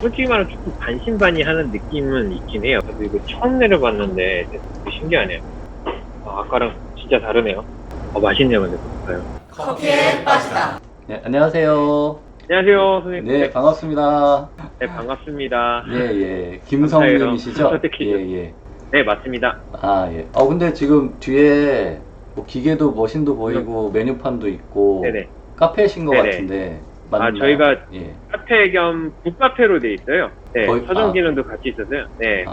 솔직히 말하면 조금 반신반의하는 느낌은 있긴 해요. 저도 이거 처음 내려봤는데 되게 신기하네요. 아까랑 진짜 다르네요. 맛있네요, 근데 좋아요. 커피에 빠지다. 네, 안녕하세요. 안녕하세요, 선생님. 네, 반갑습니다. 네, 반갑습니다. 예. 김성님이시죠? 선택해주세요. 예. 네, 맞습니다. 아, 예. 근데 지금 뒤에 뭐 기계도 머신도 보이고 메뉴판도 있고 네네. 카페이신 것 네네. 같은데 맞나요? 저희가 예. 카페 겸 북카페로 돼 있어요. 네, 거의- 서점 기능도 같이 있어서요. 네,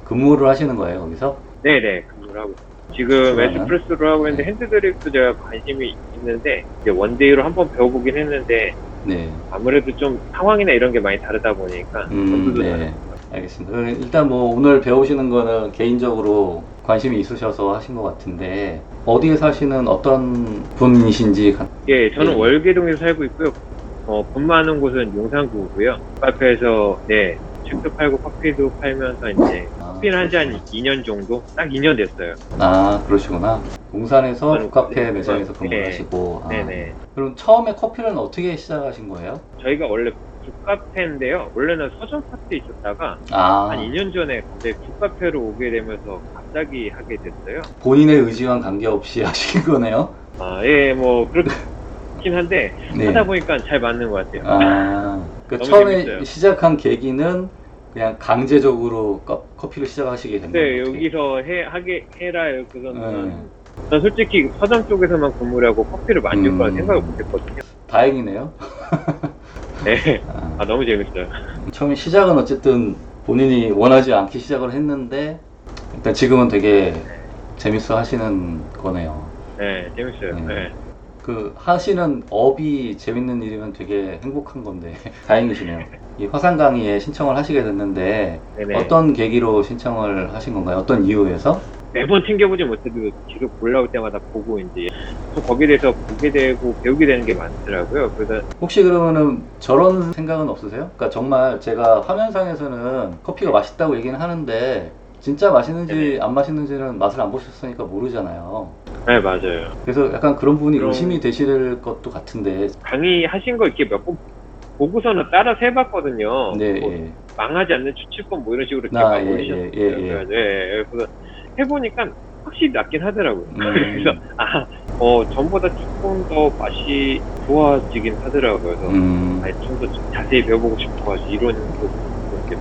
근무를 하시는 거예요, 거기서? 네네, 근무를 하고 있어요. 지금 그러면? 에스프레소로 하고 있는데 핸드드립도 제가 관심이 있는데 이제 원데이로 한번 배워보긴 했는데 네. 아무래도 좀 상황이나 이런 게 많이 다르다 보니까 전투도 네. 다르고. 알겠습니다. 일단 뭐 오늘 배우시는 거는 개인적으로 관심이 있으셔서 하신 것 같은데 어디에 사시는 어떤 분이신지 예, 저는 예. 월계동에서 살고 있고요. 근무하는 곳은 용산구고요. 카페에서 네, 책도 팔고 커피도 팔면서 이제 커피를 한 지 한 2년 정도? 딱 2년 됐어요. 그러시구나. 용산에서 저는 북카페 네, 매장에서 네. 근무를 하시고. 네네. 그럼 처음에 커피는 어떻게 시작하신 거예요? 저희가 원래 북카페인데요. 원래는 서점 파트에 있었다가 한 2년 전에 갑자기 북카페로 오게 되면서 갑자기 하게 됐어요. 본인의 의지와 관계없이 하신 거네요? 예, 뭐 그렇긴 한데 네. 하다 보니까 잘 맞는 것 같아요. 그 너무 처음에 재밌어요. 시작한 계기는 그냥 강제적으로 커피를 시작하시게 된 네, 거예요? 여기서 해라 이렇게서는 전 솔직히 서점 쪽에서만 근무를 하고 커피를 만들 거라 생각을 못했거든요. 다행이네요. 네, 너무 재밌어요. 처음에 시작은 어쨌든 본인이 원하지 않게 시작을 했는데 일단 지금은 되게 재밌어 하시는 거네요. 네, 재밌어요. 네. 네. 그 하시는 업이 재밌는 일이면 되게 행복한 건데 다행이시네요. 이 화상 강의에 신청을 하시게 됐는데 네네. 어떤 계기로 신청을 하신 건가요? 어떤 이유에서? 매번 챙겨보지 못해도 계속 올라올 때마다 보고 이제 또 거기에 대해서 보게 되고 배우게 되는 게 많더라고요. 그래서 혹시 그러면은 저런 생각은 없으세요? 그러니까 정말 제가 화면상에서는 커피가 맛있다고 얘기는 하는데 진짜 맛있는지 네네. 안 맛있는지는 맛을 안 보셨으니까 모르잖아요. 네, 맞아요. 그래서 약간 그런 부분이 그럼- 의심이 되실 것도 같은데. 강의 하신 거 이렇게 몇 번 보고서는 따라서 해봤거든요. 네, 뭐 예. 망하지 않는 추측법 뭐 이런 식으로 이렇게 막 예. 올리셨어요. 네, 그래서 해보니까 확실히 낫긴 하더라고요. 음. 그래서 전보다 조금 더 맛이 좋아지긴 하더라고요. 그래서 좀 더 자세히 배워보고 싶어가지고 이런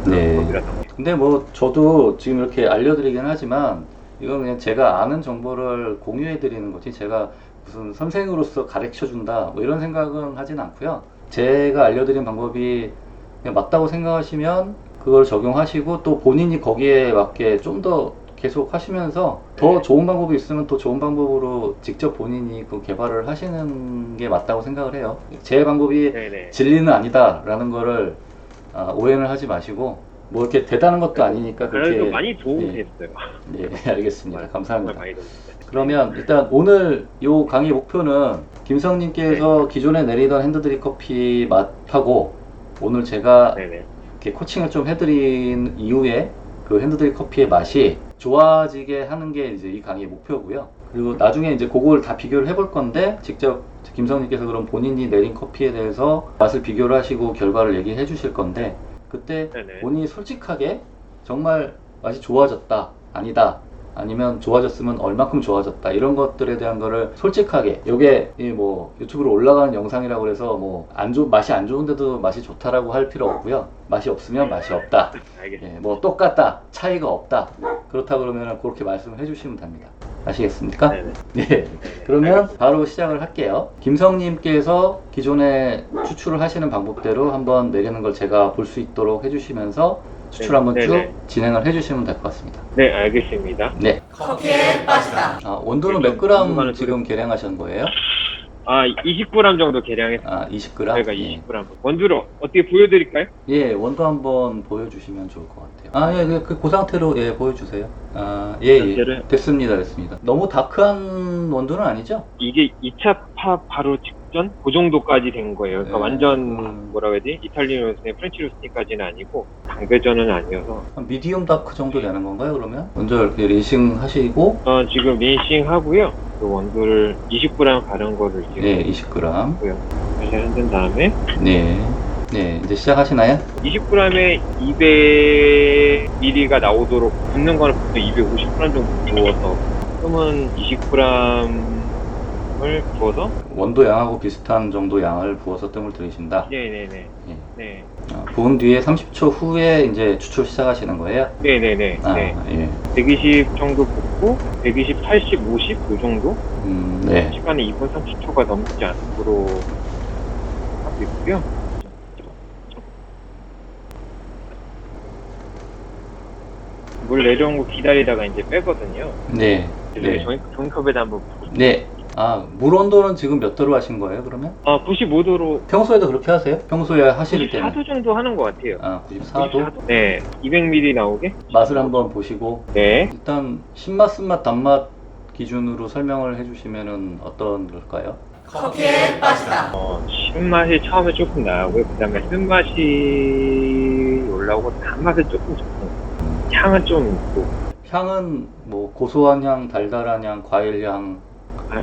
네. 법이라서. 근데 뭐 저도 지금 이렇게 알려드리긴 하지만 이건 그냥 제가 아는 정보를 공유해 드리는 거지 제가 무슨 선생으로서 가르쳐 준다 뭐 이런 생각은 하진 않고요. 제가 알려드린 방법이 그냥 맞다고 생각하시면 그걸 적용하시고 또 본인이 거기에 맞게 좀 더 계속 하시면서 더 네. 좋은 방법이 있으면 또 좋은 방법으로 직접 본인이 그 개발을 하시는 게 맞다고 생각을 해요. 제 방법이 네네. 진리는 아니다라는 거를 오해는 하지 마시고 뭐 이렇게 대단한 것도 아니니까 그래도 그렇게. 많이 도움이 예. 됐어요. 네, 알겠습니다. 정말 감사합니다. 많이 도움이 됐어요. 그러면 일단 오늘 요 강의 목표는 김성님께서 기존에 내리던 핸드드립 커피 맛하고 오늘 제가 네네. 이렇게 코칭을 좀 해드린 이후에 그 핸드드립 커피의 맛이 좋아지게 하는 게 이제 이 강의의 목표고요. 그리고 나중에 이제 그걸 다 비교를 해볼 건데 직접 김성님께서 그럼 본인이 내린 커피에 대해서 맛을 비교를 하시고 결과를 얘기해 주실 건데 그때 네네. 본인이 솔직하게 정말 맛이 좋아졌다, 아니다, 아니면 좋아졌으면 얼마큼 좋아졌다 이런 것들에 대한 거를 솔직하게 요게 뭐 유튜브로 올라가는 영상이라고 해서 뭐 맛이 안 좋은데도 맛이 좋다라고 할 필요 없고요. 맛이 없으면 맛이 없다. 알겠습니다. 뭐 똑같다, 차이가 없다. 그렇다 그러면 그렇게 말씀을 해주시면 됩니다. 아시겠습니까? 네네. 네. 그러면 바로 시작을 할게요. 김성님께서 기존에 추출을 하시는 방법대로 한번 내리는 걸 제가 볼 수 있도록 해주시면서 추출 한번 쭉 네네. 진행을 해주시면 될 것 같습니다. 네, 알겠습니다. 네. 커피에 빠지다. 원두는 몇 그램 지금 계량하신 거예요? 20g 정도 계량했어요. 20g? 저희가 20g. 원두로 어떻게 보여드릴까요? 예, 원두 한번 보여주시면 좋을 것 같아요. 그 상태로 보여주세요. 예. 상태를? 됐습니다. 너무 다크한 원두는 아니죠? 이게 2차 파 바로 직전? 그 정도까지 된 거예요. 그러니까 네. 완전 뭐라고 해야 되지? 이탈리안 로스팅, 프렌치 로스팅까지는 아니고 당배전은 아니어서 한 미디움 다크 정도 되는 건가요, 그러면? 먼저 이렇게 린싱 하시고, 지금 린싱 하고요. 그 원두를 20g 가른 거를 지금 네, 20g. 하고요. 다시 흔든 다음에 네. 네, 이제 시작하시나요? 20g에 200ml가 나오도록 붓는 거는 보통 250g 정도 부어서 뜸은 20g을 부어서 원도 양하고 비슷한 정도 양을 부어서 뜸을 들이신다. 네네네 예. 네. 부은 뒤에 30초 후에 이제 추출 시작하시는 거예요? 네네네 아, 네. 예. 120 정도 붓고 120, 80, 50 이 정도 네. 시간이 2분 30초가 넘지 않도록 하고 있고요. 물 내려온 거 기다리다가 이제 빼거든요. 네. 네. 종이컵에다 한번 네. 아, 물 온도는 지금 몇 도로 하신 거예요, 그러면? 95도로 평소에도 그렇게 하세요? 평소에 하실 때는? 94도 정도 하는 것 같아요. 아, 94도? 네, 200ml 나오게. 맛을 한번 보시고 네, 일단 신맛, 쓴맛, 단맛 기준으로 설명을 해주시면은 어떤 걸까요? 커피에 빠지다. 신맛이 처음에 조금 나오고요. 그 다음에 쓴맛이 올라오고 단맛은 조금 향은 좀 있고 향은 뭐 고소한 향, 달달한 향, 과일 향.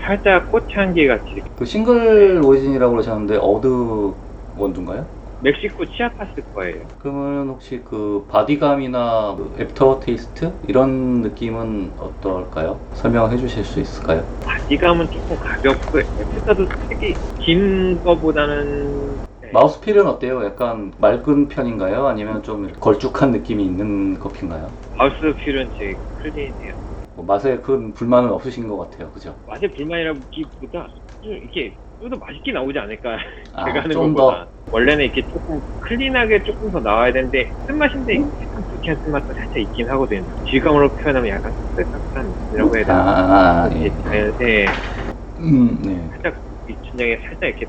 살짝 꽃향기 같이. 그 싱글 오리진이라고 그러셨는데 어느 원두인가요? 멕시코 치아파스 거예요. 그러면 혹시 그 바디감이나 그 애프터 테이스트 이런 느낌은 어떨까요? 설명해 주실 수 있을까요? 바디감은 조금 가볍고 에피서도 되게 긴 거보다는 네. 마우스필은 어때요? 약간 맑은 편인가요? 아니면 좀 걸쭉한 느낌이 있는 커피인가요? 마우스필은 제 클린해요. 뭐 맛에 큰 불만은 없으신 것 같아요, 그죠? 맛의 불만이라기보다 좀 이렇게 좀 더 맛있게 나오지 않을까 아, 제가 하는 좀 것보다 원래는 이렇게 조금 클린하게 조금 더 나와야 되는데 쓴맛인데 약간 불쾌한 쓴맛도 살짝 있긴 하거든요. 질감으로 표현하면 약간 씁쓸한 느낌이라고 해야 되나? 예. 네, 네. 살짝 이 춘장에 살짝 이렇게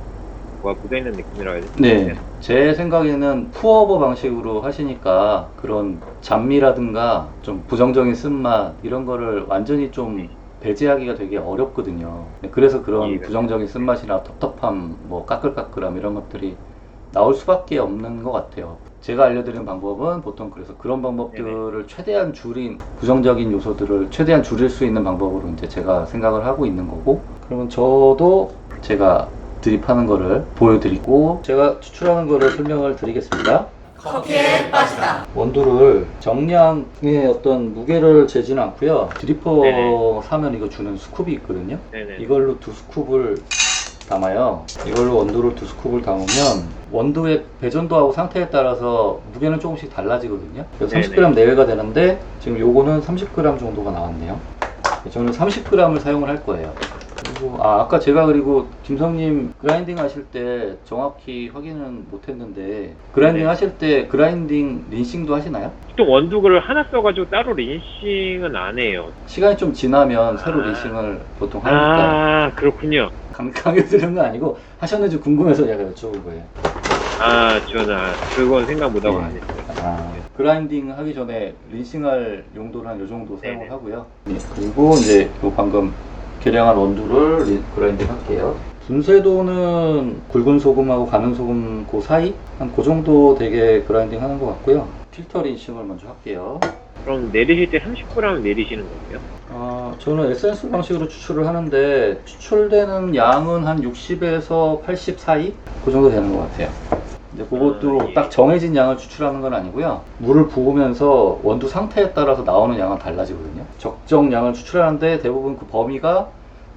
뭐가 묻어있는 느낌이라고 해야 되나? 네, 제 생각에는 푸어버 방식으로 하시니까 그런 잡미라든가 좀 부정적인 쓴맛 이런 거를 완전히 좀 배제하기가 되게 어렵거든요. 그래서 그런 예. 부정적인 쓴맛이나 텁텁함, 뭐 까끌까끌함 이런 것들이 나올 수밖에 없는 것 같아요. 제가 알려드리는 방법은 보통 그래서 그런 방법들을 최대한 줄인 부정적인 요소들을 최대한 줄일 수 있는 방법으로 이제 제가 생각을 하고 있는 거고, 그러면 저도 제가 드립하는 거를 보여드리고 제가 추출하는 거를 설명을 드리겠습니다. 커피에 빠지다. 원두를 정량의 어떤 무게를 재지는 않고요. 드리퍼 네네. 사면 이거 주는 스쿱이 있거든요. 네네. 이걸로 2스쿱을 담아요. 이걸로 원두를 2스쿱을 담으면 원두의 배전도하고 상태에 따라서 무게는 조금씩 달라지거든요. 그래서 네네. 30g 내외가 되는데 지금 요거는 30g 정도가 나왔네요. 저는 30g을 사용을 할 거예요. 그리고 아까 제가 그리고 김성님 그라인딩 하실 때 정확히 확인은 못했는데 그라인딩 네. 하실 때 그라인딩 린싱도 하시나요? 보통 원두를 하나 써가지고 따로 린싱은 안 해요. 시간이 좀 지나면 새로 아. 린싱을 보통 하니까 그렇군요. 강요드리는 건 아니고 하셨는지 궁금해서 제가 여쭤본 거예요. 저는 그건 생각 못하고 네. 안 했어요. 그라인딩 하기 전에 린싱할 용도를 한 요 정도 사용을 네네. 하고요. 네, 그리고 이제 요 방금 계량한 원두를 그라인딩 할게요. 분쇄도는 굵은 소금하고 가는 소금 그 사이? 한 그 정도 되게 그라인딩 하는 것 같고요. 필터 린싱을 먼저 할게요. 그럼 내리실 때 30g 내리시는 거예요? 저는 에센스 방식으로 추출을 하는데 추출되는 양은 한 60에서 80 사이? 그 정도 되는 것 같아요. 근데 그것도 예. 딱 정해진 양을 추출하는 건 아니고요. 물을 부으면서 원두 상태에 따라서 나오는 양은 달라지거든요. 적정량을 추출하는데 대부분 그 범위가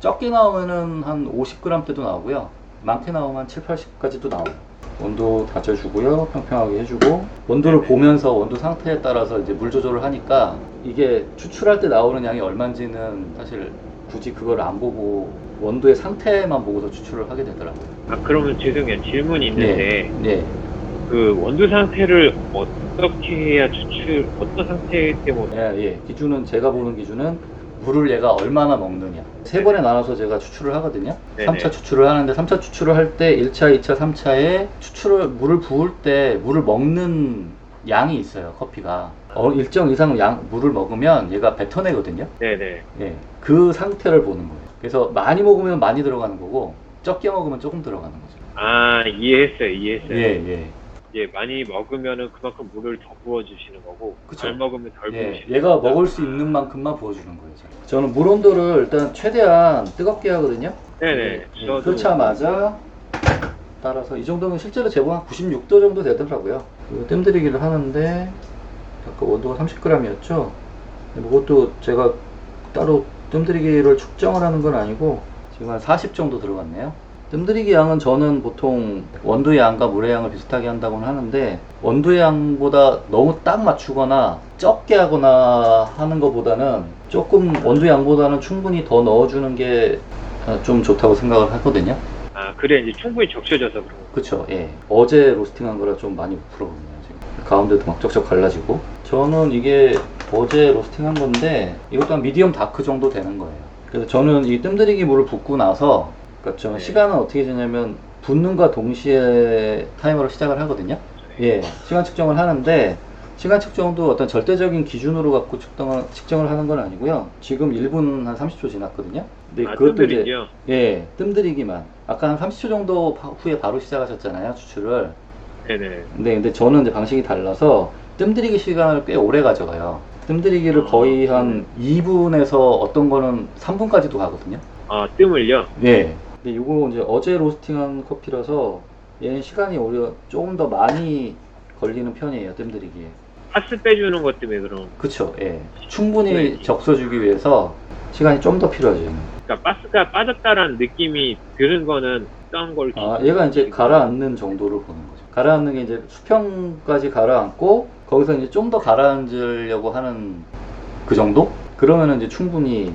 적게 나오면은 한 50g대도 나오고요. 많게 나오면 한 7, 80까지도 나와요. 원두 다져주고요. 평평하게 해주고 원두를 네네. 보면서 원두 상태에 따라서 이제 물 조절을 하니까 이게 추출할 때 나오는 양이 얼마인지는 사실 굳이 그걸 안 보고 원두의 상태만 보고서 추출을 하게 되더라고요. 그러면 죄송해요. 질문이 있는데 네. 그 원두 상태를 어떻게 해야 어떤 상태 때문에 예. 기준은 제가 보는 기준은 물을 얘가 얼마나 먹느냐. 세 번에 나눠서 제가 추출을 하거든요. 네네. 3차 추출을 하는데 3차 추출을 할 때 1차, 2차, 3차에 물을 부을 때 물을 먹는 양이 있어요. 커피가. 일정 이상 물을 먹으면 얘가 뱉어내거든요. 네네. 예. 그 상태를 보는 거예요. 그래서 많이 먹으면 많이 들어가는 거고 적게 먹으면 조금 들어가는 거죠. 이해했어요. 예. 많이 먹으면은 그만큼 물을 더 부어주시는 거고 그쵸. 덜 먹으면 덜 부으시는 얘가 먹을 수 있는 만큼만 부어주는 거예요. 저는 물 온도를 일단 최대한 뜨겁게 하거든요. 네네. 예, 끓자마자 따라서 이 정도면 실제로 제법 한 96도 정도 되더라고요. 그리고 뜸들이기를 하는데 아까 원도가 30g이었죠. 이것도 제가 따로 뜸들이기를 측정을 하는 건 아니고 지금 한 40 정도 들어갔네요. 뜸들이기 양은 저는 보통 원두의 양과 물의 양을 비슷하게 한다고는 하는데 원두의 양보다 너무 딱 맞추거나 적게 하거나 하는 것보다는 조금 원두 양보다는 충분히 더 넣어주는 게 좀 좋다고 생각을 하거든요. 아, 그래, 이제 충분히 적셔져서 그런 거. 그쵸, 예. 어제 로스팅한 거라 좀 많이 부풀어보네요, 지금. 가운데도 막 쩍쩍 갈라지고. 저는 이게 어제 로스팅한 건데, 이것도 한 미디엄 다크 정도 되는 거예요. 그래서 저는 이 뜸들이기 물을 붓고 나서, 그러니까 저는 네. 시간은 어떻게 되냐면, 붓는과 동시에 타이머를 시작을 하거든요. 예, 시간 측정을 하는데, 시간 측정도 어떤 절대적인 기준으로 갖고 측정을 하는 건 아니고요. 지금 1분 한 30초 지났거든요. 근데 아, 그것도 뜸들이기요? 예, 뜸들이기만. 아까 한 30초 정도 후에 바로 시작하셨잖아요, 추출을. 네네. 근데 저는 이제 방식이 달라서 뜸들이기 시간을 꽤 오래 가져가요. 뜸들이기를 거의 한 2분에서 어떤 거는 3분까지도 가거든요. 아, 뜸을요? 예. 근데 이거 이제 어제 로스팅한 커피라서 얘는 시간이 오히려 조금 더 많이 걸리는 편이에요, 뜸들이기에. 파스 빼주는 것 때문에 그럼. 그쵸, 예. 충분히 네. 적셔주기 위해서 시간이 좀 더 필요하죠, 얘는. 그러니까 가스가 빠졌다라는 느낌이 드는 거는 어떤 걸. 얘가 이제 가라앉는 정도를 보는 거죠. 가라앉는 게 이제 수평까지 가라앉고, 거기서 이제 좀 더 가라앉으려고 하는 그 정도? 그러면은 이제 충분히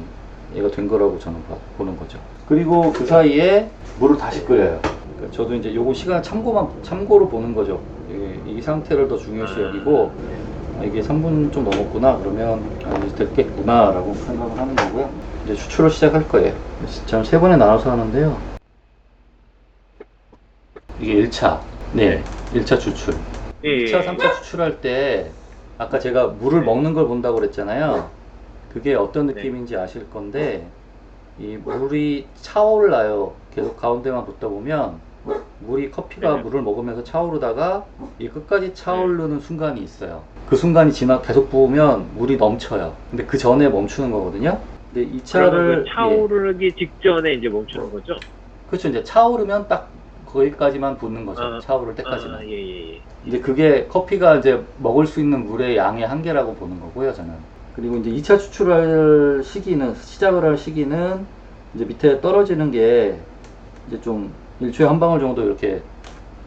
얘가 된 거라고 저는 보는 거죠. 그리고 그 사이에 물을 다시 끓여요. 그러니까 저도 이제 요거 시간 참고로 보는 거죠. 이 상태를 더 중요시 여기고, 이게 3분 좀 넘었구나, 그러면 이제 됐겠구나 라고 생각을 하는 거고요. 이제 추출을 시작할 거예요. 저는 3번에 나눠서 하는데요. 이게 1차. 네, 1차 추출. 예, 2차, 3차 추출할 때 아까 제가 물을 먹는 걸 본다고 그랬잖아요. 그게 어떤 느낌인지 아실 건데, 이 물이 차올라요. 계속 가운데만 붓다 보면 커피가 네. 물을 먹으면서 차오르다가 이 끝까지 차오르는 순간이 있어요. 그 순간이 계속 부으면 물이 넘쳐요. 근데 그 전에 멈추는 거거든요. 근데 이 차를 그 차오르기 직전에 이제 멈추는 거죠? 그렇죠. 이제 차오르면 딱 거기까지만 붓는 거죠. 차오를 때까지만. 예. 이제 그게 커피가 이제 먹을 수 있는 물의 양의 한계라고 보는 거고요, 저는. 그리고 이제 2차 추출할 시작을 할 시기는 이제 밑에 떨어지는 게 이제 좀 1초에 한 방울 정도 이렇게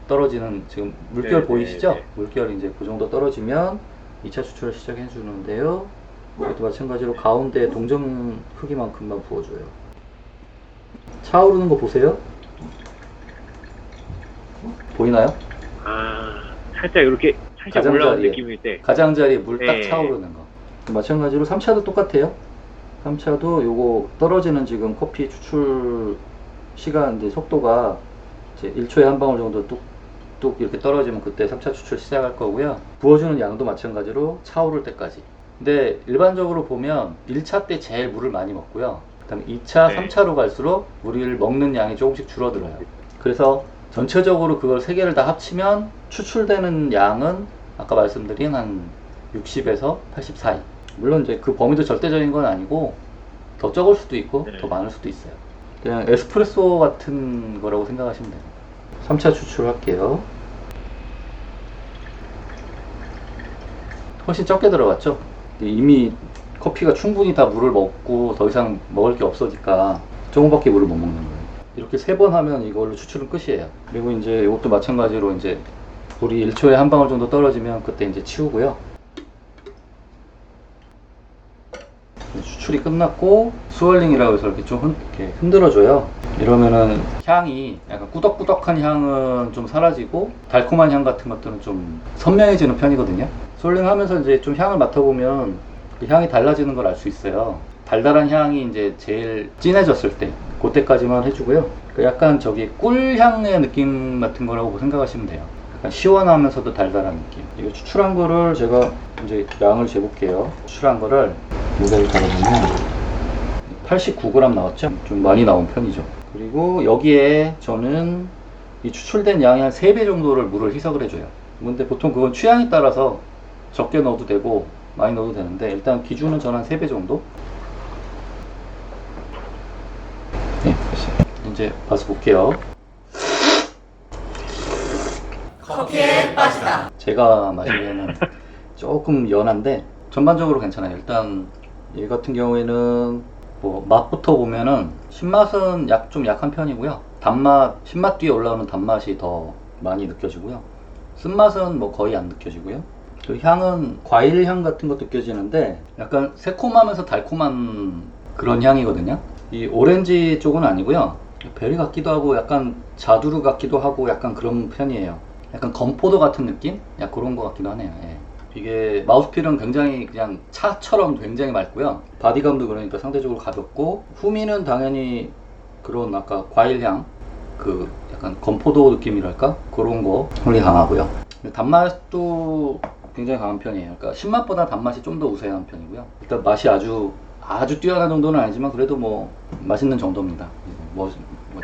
떨어지는, 지금 물결 네, 보이시죠? 네. 물결이 이제 그 정도 떨어지면 2차 추출을 시작해 주는데요. 이것도 마찬가지로 가운데 동전 크기만큼만 부어줘요. 차오르는 거 보세요. 보이나요? 아, 살짝 이렇게 살짝 올라온 느낌일 때. 가장자리에 물 딱 네. 차오르는 거. 마찬가지로 3차도 똑같아요. 3차도 요거 떨어지는 지금 커피 추출 시간, 이제 속도가 이제 1초에 한 방울 정도 뚝뚝 이렇게 떨어지면 그때 3차 추출 시작할 거고요. 부어주는 양도 마찬가지로 차오를 때까지. 근데 일반적으로 보면 1차 때 제일 물을 많이 먹고요. 그 다음에 2차, 네. 3차로 갈수록 물을 먹는 양이 조금씩 줄어들어요. 그래서 전체적으로 그걸 3개를 다 합치면 추출되는 양은 아까 말씀드린 한 60에서 80 사이. 물론 이제 그 범위도 절대적인 건 아니고 더 적을 수도 있고 네. 더 많을 수도 있어요. 그냥 에스프레소 같은 거라고 생각하시면 돼요. 3차 추출할게요. 훨씬 적게 들어갔죠? 이미 커피가 충분히 다 물을 먹고 더 이상 먹을 게 없으니까 조금밖에 물을 못 먹는 거예요. 이렇게 3번 하면 이걸로 추출은 끝이에요. 그리고 이제 이것도 마찬가지로 이제 물이 1초에 한 방울 정도 떨어지면 그때 이제 치우고요. 추출이 끝났고 스월링이라고 해서 이렇게 좀 이렇게 흔들어줘요. 이러면은 향이 약간 꾸덕꾸덕한 향은 좀 사라지고 달콤한 향 같은 것들은 좀 선명해지는 편이거든요. 스월링 하면서 이제 좀 향을 맡아보면 그 향이 달라지는 걸 알 수 있어요. 달달한 향이 이제 제일 진해졌을 때 그때까지만 해주고요. 약간 저기 꿀향의 느낌 같은 거라고 생각하시면 돼요. 약간 시원하면서도 달달한 느낌. 이거 추출한 거를 제가 이제 양을 재볼게요. 추출한 거를 무게를 달아보면 89g 나왔죠? 좀 많이 나온 편이죠. 그리고 여기에 저는 이 추출된 양이 한 3배 정도를 물을 희석을 해줘요. 근데 보통 그건 취향에 따라서 적게 넣어도 되고 많이 넣어도 되는데 일단 기준은 저는 한 3배 정도. 네, 됐어요. 이제 봐서 볼게요. 커피에 빠지다. 제가 마시기에는 조금 연한데 전반적으로 괜찮아요. 일단 얘 같은 경우에는 뭐 맛부터 보면은 신맛은 좀 약한 편이고요. 단맛, 신맛 뒤에 올라오는 단맛이 더 많이 느껴지고요. 쓴맛은 뭐 거의 안 느껴지고요. 그 향은 과일 향 같은 거 느껴지는데 약간 새콤하면서 달콤한 그런 향이거든요. 이 오렌지 쪽은 아니고요. 베리 같기도 하고 약간 자두르 같기도 하고 약간 그런 편이에요. 약간 건포도 같은 느낌? 약간 그런 거 같기도 하네요. 예. 이게 마우스필은 굉장히 그냥 차처럼 굉장히 맑고요. 바디감도 그러니까 상대적으로 가볍고, 후미는 당연히 그런 아까 과일향, 그 약간 건포도 느낌이랄까? 그런 거 훨씬 강하고요. 단맛도 굉장히 강한 편이에요. 그러니까 신맛보다 단맛이 좀 더 우세한 편이고요. 일단 맛이 아주 뛰어난 정도는 아니지만 그래도 뭐 맛있는 정도입니다. 뭐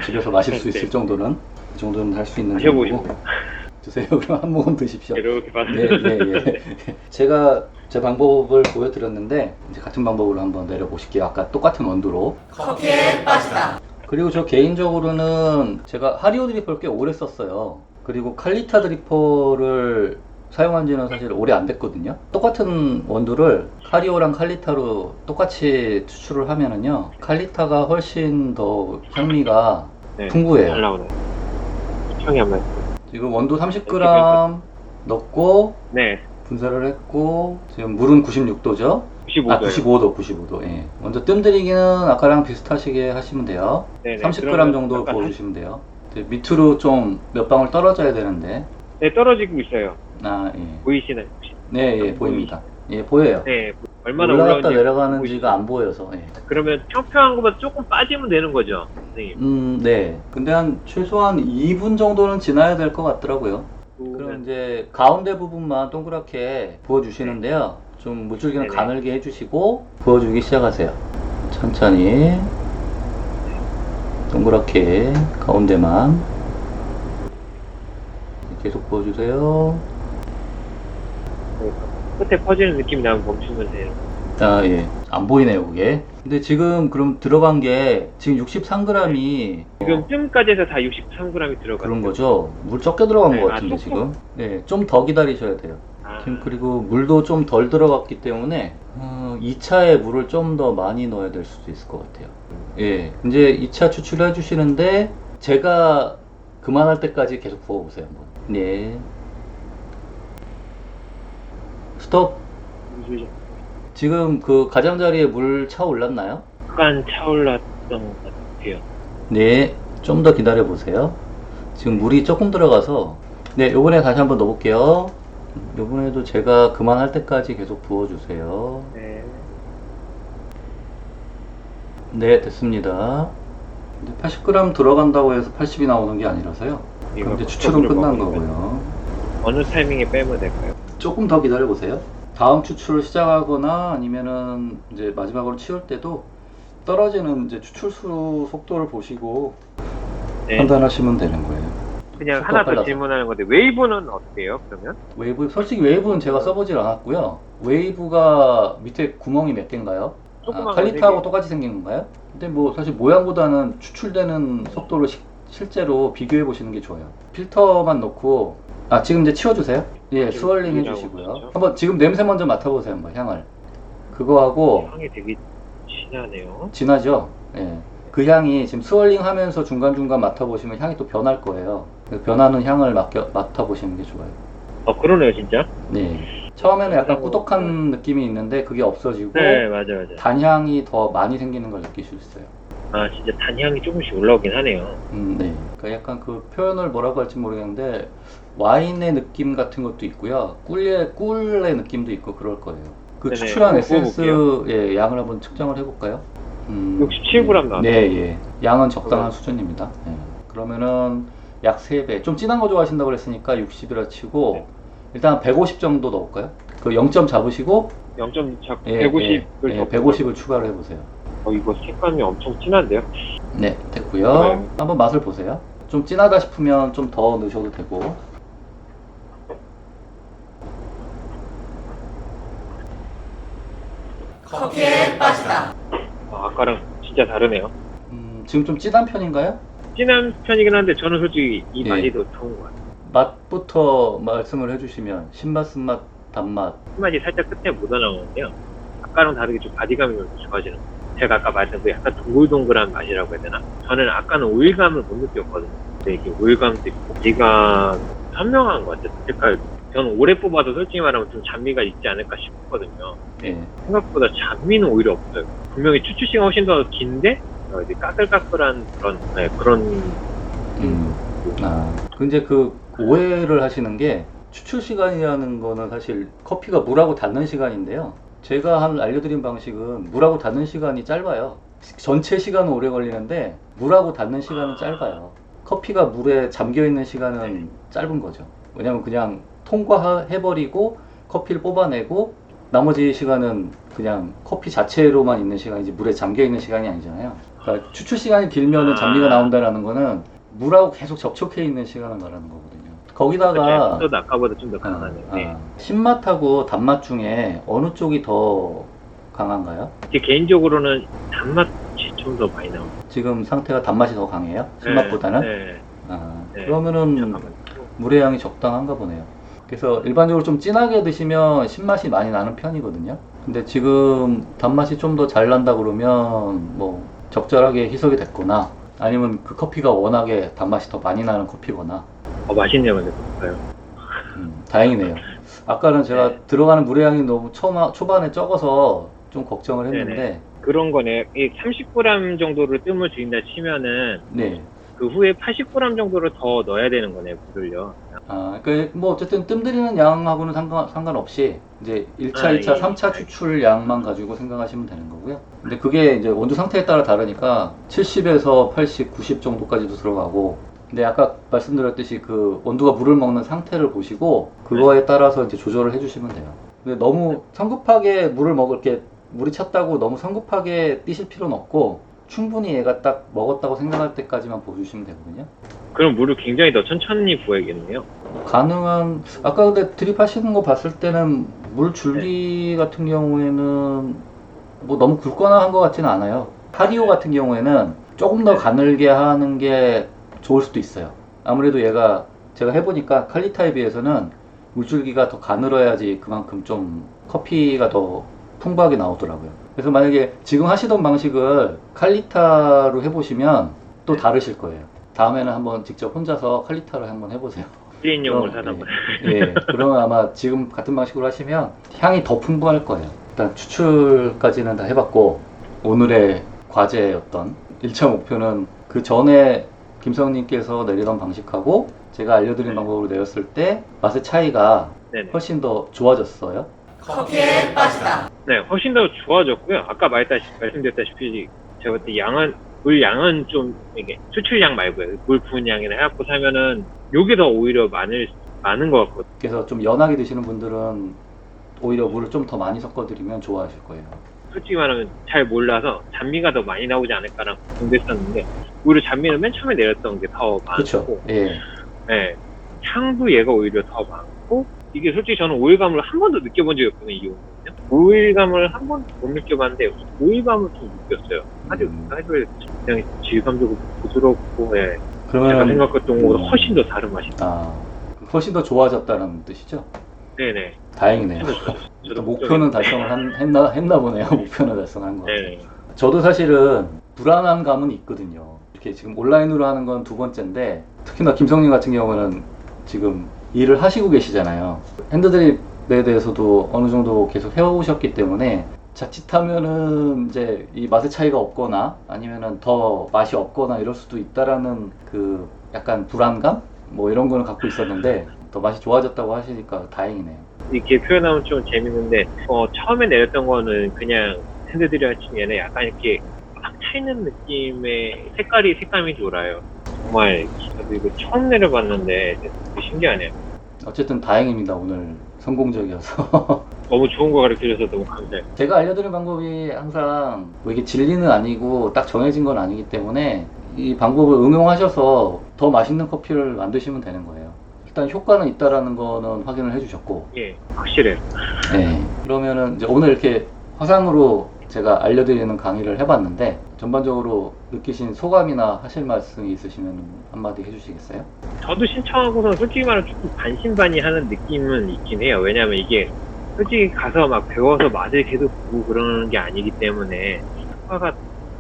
집에서 마실 수 있을 정도는 그 정도는 할 수 있는 정도고. 드세요. 그럼 한 모금 드십시오. 이렇게 네, 예. 제가 제 방법을 보여드렸는데 이제 같은 방법으로 한번 내려보실게요. 아까 똑같은 원두로. 커피에 빠지다. 그리고 저 개인적으로는 제가 하리오 드리퍼를 꽤 오래 썼어요. 그리고 칼리타 드리퍼를 사용한 지는 사실 오래 안 됐거든요. 똑같은 원두를 하리오랑 칼리타로 똑같이 추출을 하면은요, 칼리타가 훨씬 더 향미가 네, 풍부해요. 잘 나오네. 향이 안 맞아요. 지금 원두 30g 넣고 네, 분사를 했고, 지금 물은 96도죠? 95도요. 95도. 예. 먼저 뜸들이기는 아까랑 비슷하시게 하시면 돼요. 네네, 30g 정도 약간 부어주시면 돼요. 이제 밑으로 좀 몇 방울 떨어져야 되는데. 네, 떨어지고 있어요. 아, 예. 보이시나요? 혹시? 네, 예, 보입니다. 예, 보여요. 네, 얼마나 올라갔다 올라오는지 내려가는지가 안 보여서. 예. 그러면 평평한 것보다 조금 빠지면 되는 거죠, 선생님? 네. 근데 한 최소한 2분 정도는 지나야 될 것 같더라고요. 그럼 이제 가운데 부분만 동그랗게 부어주시는데요. 좀 물줄기는 네네. 가늘게 해주시고 부어주기 시작하세요. 천천히 동그랗게 가운데만 계속 부어주세요. 끝에 퍼지는 느낌이 나면 멈추면 돼요. 아, 예. 안 보이네요, 그게. 근데 지금 그럼 들어간 게 지금 63g이 지금 쯤까지 해서 다 63g이 들어가요. 그런 거죠? 물 적게 들어간 네, 것 같은데 아, 지금. 네, 좀 더 기다리셔야 돼요. 지금 그리고 물도 좀 덜 들어갔기 때문에 2차에 물을 좀 더 많이 넣어야 될 수도 있을 것 같아요. 예, 이제 2차 추출해 주시는데 제가 그만할 때까지 계속 부어보세요 한번. 네. 스톱. 지금 그 가장자리에 물 차올랐나요? 약간 차올랐던 것 같아요. 네, 좀 더 기다려 보세요. 지금 물이 조금 들어가서. 네, 요번에 다시 한번 넣어볼게요. 요번에도 제가 그만할 때까지 계속 부어주세요. 네. 네, 됐습니다. 80g 들어간다고 해서 80이 나오는 게 아니라서요. 그럼 이제 추출은 끝난 거고요. 어느 타이밍에 빼면 될까요? 조금 더 기다려 보세요. 다음 추출을 시작하거나 아니면은 이제 마지막으로 치울 때도 떨어지는 이제 추출수 속도를 보시고 네. 판단하시면 되는 거예요. 그냥 속도가 하나 더 빨라서. 질문하는 건데 웨이브는 어때요? 그러면? 웨이브, 솔직히 웨이브는 제가 써보질 않았고요. 웨이브가 밑에 구멍이 몇 개인가요? 조그만 칼리타하고 거 똑같이 생긴 건가요? 근데 뭐 사실 모양보다는 추출되는 속도를 실제로 비교해 보시는 게 좋아요. 필터만 넣고 지금 이제 치워주세요. 예, 지금 스월링 여기라고 해주시고요. 그러죠? 한번 지금 냄새 먼저 맡아보세요. 한번 향을. 그거하고 향이 되게 진하네요. 진하죠? 예. 그 향이 지금 스월링 하면서 중간중간 맡아보시면 향이 또 변할 거예요. 그 변하는 향을 맡아보시는 게 좋아요. 그러네요, 진짜. 네. 처음에는 약간 꾸덕한 느낌이 있는데 그게 없어지고 네, 맞아. 단향이 더 많이 생기는 걸 느낄 수 있어요. 아, 진짜 단향이 조금씩 올라오긴 하네요. 네. 그러니까 약간 그 표현을 뭐라고 할지 모르겠는데 와인의 느낌 같은 것도 있고요. 꿀의 느낌도 있고 그럴 거예요. 그 네네, 추출한 한번 에센스의 양을 한번 측정을 해볼까요? 67g 나왔네요. 네, 예. 양은 적당한 수준입니다. 예. 그러면은 약 3배. 좀 진한 거 좋아하신다고 그랬으니까 60이라 치고 네. 일단 150 정도 넣을까요? 그 0점 잡으시고 150을 150을 추가를 해보세요. 이거 색감이 엄청 진한데요? 네, 됐고요. 한번 맛을 보세요. 좀 진하다 싶으면 좀 더 넣으셔도 되고. 커피에 빠지다. 아까랑 진짜 다르네요. 지금 좀 진한 편인가요? 진한 편이긴 한데 저는 솔직히 이 예. 맛이 더 좋은 것 같아요. 맛부터 말씀을 해주시면 신맛, 쓴맛, 단맛. 신맛이 살짝 끝에 묻어나오는데요. 아까랑 다르게 좀 바디감이 좀 좋아지는 거예요. 제가 아까 말했던 그 약간 동글동글한 맛이라고 해야 되나? 저는 아까는 오일감을 못 느꼈거든요. 근데 이게 오일감도 있고 바디감 선명한 것 같아요. 색깔. 저는 오래 뽑아도 솔직히 말하면 좀 잔미가 있지 않을까 싶거든요. 예. 생각보다 잔미는 오히려 없어요. 분명히 추출 시간 훨씬 더 긴데 이제 까끌까끌한 그런 근데 그 오해를 하시는 게 추출 시간이라는 거는 사실 커피가 물하고 닿는 시간인데요. 제가 알려드린 방식은 물하고 닿는 시간이 짧아요. 전체 시간은 오래 걸리는데 물하고 닿는 시간은 짧아요. 커피가 물에 잠겨 있는 시간은 짧은 거죠. 왜냐면 그냥 통과해버리고 커피를 뽑아내고 나머지 시간은 그냥 커피 자체로만 있는 시간이지 물에 잠겨 있는 시간이 아니잖아요. 그러니까 추출 시간이 길면은 잔미가 나온다라는 거는 물하고 계속 접촉해 있는 시간을 말하는 거거든요. 거기다가 또 아까보다 좀 더 강하네요. 네. 신맛하고 단맛 중에 어느 쪽이 더 강한가요? 제 개인적으로는 단맛이 좀 더 많이 나옵니다. 지금 상태가 단맛이 더 강해요? 신맛보다는? 네. 네. 그러면은 잠깐만요. 물의 양이 적당한가 보네요. 그래서 일반적으로 좀 진하게 드시면 신맛이 많이 나는 편이거든요. 근데 지금 단맛이 좀 더 잘 난다 그러면 뭐 적절하게 희석이 됐거나 아니면 그 커피가 워낙에 단맛이 더 많이 나는 커피거나. 맛있네요, 근데 볼까요? 다행이네요. 아까는 제가 들어가는 물의 양이 너무 초반에 적어서 좀 걱정을 했는데. 네네. 그런 거네. 이 30g 정도를 뜸을 들인다 치면은 네. 그 후에 80g 정도를 더 넣어야 되는 거네요, 물을요. 뭐 어쨌든 뜸 들이는 양하고는 상관없이 이제 1차, 2차, 예. 3차 추출 양만 가지고 생각하시면 되는 거고요. 근데 그게 이제 온도 상태에 따라 다르니까 70에서 80, 90 정도까지도 들어가고. 근데 아까 말씀드렸듯이 그 온도가 물을 먹는 상태를 보시고 그거에 따라서 이제 조절을 해주시면 돼요. 근데 너무 성급하게 물이 찼다고 너무 성급하게 뛰실 필요는 없고 충분히 얘가 딱 먹었다고 생각할 때까지만 보여주시면 되거든요. 그럼 물을 굉장히 더 천천히 부어야겠네요. 가능한 아까 근데 드립하시는 거 봤을 때는 물 줄기 같은 경우에는 뭐 너무 굵거나 한 것 같지는 않아요. 하리오 같은 경우에는 조금 더 가늘게 하는 게 좋을 수도 있어요. 아무래도 얘가 제가 해보니까 칼리타에 비해서는 물줄기가 더 가늘어야지 그만큼 좀 커피가 더 풍부하게 나오더라고요. 그래서 만약에 지금 하시던 방식을 칼리타로 해보시면 또 다르실 거예요. 다음에는 한번 직접 혼자서 칼리타를 한번 해보세요. 1인용을 사다 보요. 예, 그러면 아마 지금 같은 방식으로 하시면 향이 더 풍부할 거예요. 일단 추출까지는 다 해봤고 오늘의 과제였던 1차 목표는 그 전에 김성님께서 내리던 방식하고 제가 알려드린 방법으로 내렸을 때 맛의 차이가 네네. 훨씬 더 좋아졌어요. 커피에 빠지다. 네, 훨씬 더 좋아졌고요. 아까 말씀드렸다시피 제가 그때 물 양은 좀 이게 추출량 말고요. 물 부은 양이나 해갖고 사면은 요게 더 오히려 많은 것 같거든요. 그래서 좀 연하게 드시는 분들은 오히려 물을 좀 더 많이 섞어드리면 좋아하실 거예요. 솔직히 말하면 잘 몰라서 잔미가 더 많이 나오지 않을까라는 걱정됐었는데 오히려 잔미는 맨 처음에 내렸던 게 더 그렇죠. 많고 예. 네, 향도 얘가 오히려 더 많고 이게 솔직히 저는 오일감을 한 번도 느껴본 적이 없거든요. 이 오일은요. 오일감을 한 번도 못 느껴봤는데 오일감을 좀 느꼈어요. 아주 그냥 질감적으로 부드럽고 제가 그러면 생각했던 것보다 훨씬 더 다른 맛이 훨씬 더 좋아졌다는 뜻이죠? 네네. 다행이네요. 저도 목표는 달성을 했나 보네요. 목표는 달성한 거. 네. 저도 사실은 불안한 감은 있거든요. 이렇게 지금 온라인으로 하는 건 두 번째인데 특히나 김성님 같은 경우는 지금 일을 하시고 계시잖아요. 핸드드립에 대해서도 어느 정도 계속 해오셨기 때문에 자칫하면은 이제 이 맛의 차이가 없거나 아니면은 더 맛이 없거나 이럴 수도 있다라는 그 약간 불안감? 뭐 이런 거는 갖고 있었는데 더 맛이 좋아졌다고 하시니까 다행이네요. 이렇게 표현하면 좀 재밌는데 처음에 내렸던 거는 그냥 핸드드립 치면은 약간 이렇게 막 차있는 느낌의 색감이 돌아요. 정말 저도 이거 처음 내려봤는데 되게 신기하네요. 어쨌든 다행입니다. 오늘 성공적이어서. 너무 좋은 거 가르쳐줘서 너무 감사해요. 제가 알려드린 방법이 항상 뭐 이게 진리는 아니고 딱 정해진 건 아니기 때문에 이 방법을 응용하셔서 더 맛있는 커피를 만드시면 되는 거예요. 일단 효과는 있다라는 거는 확인을 해주셨고. 예, 확실해요. 네. 그러면은 이제 오늘 이렇게 화상으로 제가 알려드리는 강의를 해봤는데 전반적으로 느끼신 소감이나 하실 말씀이 있으시면 한마디 해주시겠어요? 저도 신청하고서 솔직히 말하면 조금 반신반의하는 느낌은 있긴 해요. 왜냐하면 이게 솔직히 가서 막 배워서 맛을 계속 보고 그러는 게 아니기 때문에 효과가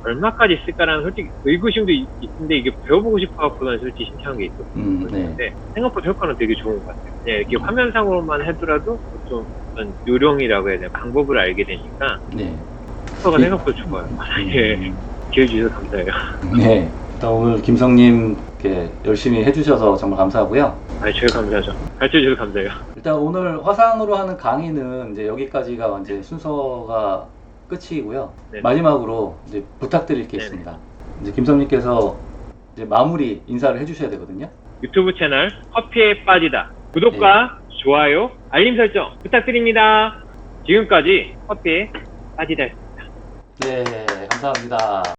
얼마까지 있을까라는 솔직히 의구심도 있는데 이게 배워보고 싶어갖고는 솔직히 신청한 게 있었거든요. 네. 생각보다 효과는 되게 좋은 것 같아요. 그냥 이렇게 화면상으로만 하더라도 좀 어떤 요령이라고 해야 되나 방법을 알게 되니까 네. 효과가 생각보다 좋아요. 예, 기회 주셔서 감사해요. 네. 일단 오늘 김성님 이렇게 열심히 해주셔서 정말 감사하고요. 아, 제가 감사하죠. 가르쳐 주셔서 감사해요. 일단 오늘 화상으로 하는 강의는 이제 여기까지가 이제 순서가 끝이고요. 네. 마지막으로 이제 부탁드릴 게 네네. 있습니다. 이제 김성님께서 이제 마무리 인사를 해주셔야 되거든요. 유튜브 채널 커피에 빠지다 구독과 좋아요, 알림 설정 부탁드립니다. 지금까지 커피에 빠지다였습니다. 네, 감사합니다.